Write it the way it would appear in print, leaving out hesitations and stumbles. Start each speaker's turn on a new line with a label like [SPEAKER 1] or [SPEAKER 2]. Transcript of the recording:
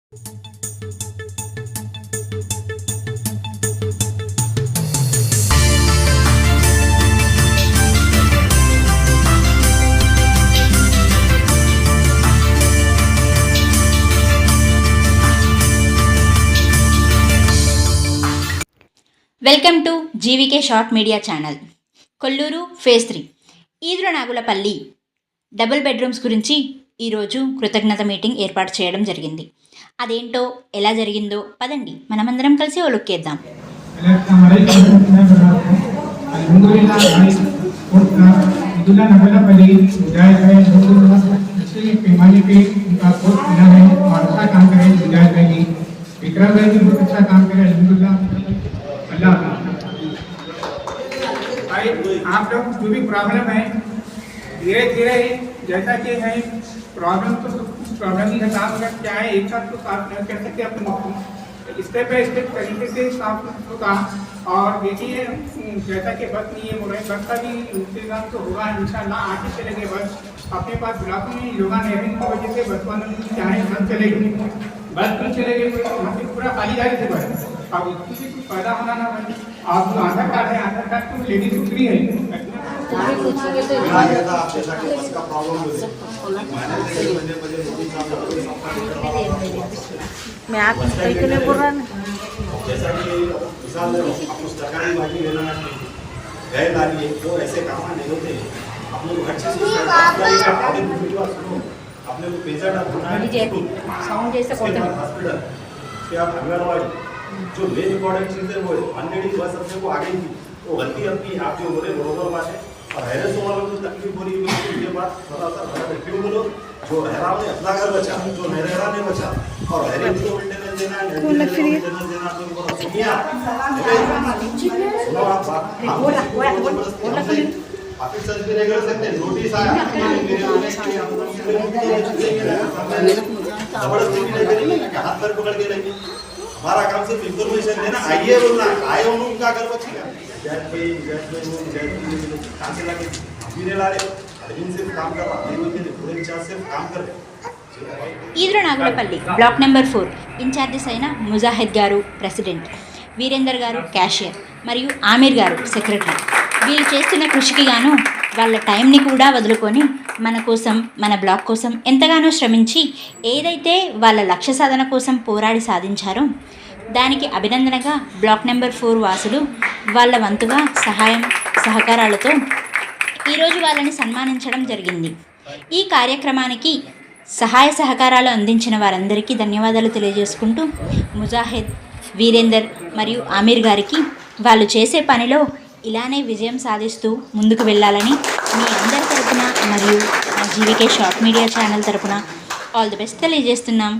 [SPEAKER 1] Welcome to GVK short media channel. Kolluru phase 3 Eduranagulapalli double bedrooms గురించి ఈరోజు కృతజ్ఞత మీటింగ్ ఏర్పాటు చేయడం జరిగింది. అదేంటో ఎలా జరిగిందో పదండి మనమందరం కలిసి ఓ లుక్ వేద్దాం.
[SPEAKER 2] विक्रम भाई भी बहुत अच्छा काम करे अल्हम्दुलिल्लाह। भाई आप लोग जो भी प्रॉब्लम है धीरे धीरे जैसा कि है प्रॉब्लम तो प्रॉब्लम ही खत्म होगा, क्या है एक साथ तो साफ नहीं कर सकते अपने स्टेप बाय स्टेप तरीके से साफ होगा। और देखिए जैसा कि बस नहीं है बोल रहे, बस का भी इंतजाम तो होगा इंशाल्लाह। आगे चलेंगे बस अपने पास ब्लॉक में योगा नहीं की वजह से बस वालों की चाहे बस चलेगी, बस नहीं चलेगी पूरा खाली गाड़ी से बस अब किसी को फायदा होना ना बने। आप आधार कार्ड है, आधार कार्ड तो लेडीज को फ्री है।
[SPEAKER 3] मैं आप कहीं नहीं बोल रहा ना,
[SPEAKER 4] जैसा कि मिसाल आपको सरकारी भाजी लेना गए लाइए तो ऐसे काम नहीं होते। अपने को अच्छे से अपने को पेशेंट
[SPEAKER 1] साउंड जैसा
[SPEAKER 4] हॉस्पिटल के आप अंगनवाड़ी जो मेन इम्पोर्टेंट चीज़ है वो ऑलरेडी बस अपने को आ गई थी, वो गलती अपनी आप जो बोले बरोबर बात है। और हैरत वालों को तकलीफ हो रही है उसके बाद थोड़ा सा क्यों बोलो जो हैरान ने अपना घर बचा, जो नहरा नहीं बचा और हैरिंग को मेंटेनेंस देना है, मेंटेनेंस देना तो उनको सुनिया सुनो आप ऑफिसर भी नहीं कर सकते। नोटिस आया जबरदस्ती नहीं करेंगे, हाथ पर पकड़ के रहेंगे। हमारा काम सिर्फ इंफॉर्मेशन देना, आइए बोलना आए उन उनका घर बचेगा। जैसे कहाँ से लगे अभी ला रहे अरविंद सिर्फ काम कर रहा है, पूरे इंचार्ज सिर्फ काम कर रहे।
[SPEAKER 1] ఈదురనాగులపల్లి బ్లాక్ నెంబర్ 4 ఇన్ఛార్జెస్ అయిన ముజాహిద్ గారు ప్రెసిడెంట్, వీరేందర్ గారు క్యాషియర్ మరియు ఆమీర్ గారు సెక్రటరీ. వీళ్ళు చేస్తున్న కృషికి గాను వాళ్ళ టైంని కూడా వదులుకొని మన కోసం మన బ్లాక్ కోసం ఎంతగానో శ్రమించి ఏదైతే వాళ్ళ లక్ష్య సాధన కోసం పోరాడి సాధించారో దానికి అభినందనగా బ్లాక్ నెంబర్ 4 వాసులు వాళ్ళ వంతుగా సహాయం సహకారాలతో ఈరోజు వాళ్ళని సన్మానించడం జరిగింది. ఈ కార్యక్రమానికి సహాయ సహకారాలు అందించిన వారందరికీ ధన్యవాదాలు తెలియజేసుకుంటూ ముజాహిద్, వీరేందర్ మరియు ఆమీర్ గారికి వాళ్ళు చేసే పనిలో ఇలానే విజయం సాధిస్తూ ముందుకు వెళ్ళాలని మీ అందరి తరపున మరియు మా జీవీకే షార్ట్ మీడియా ఛానల్ తరపున ఆల్ ది బెస్ట్ తెలియజేస్తున్నాం.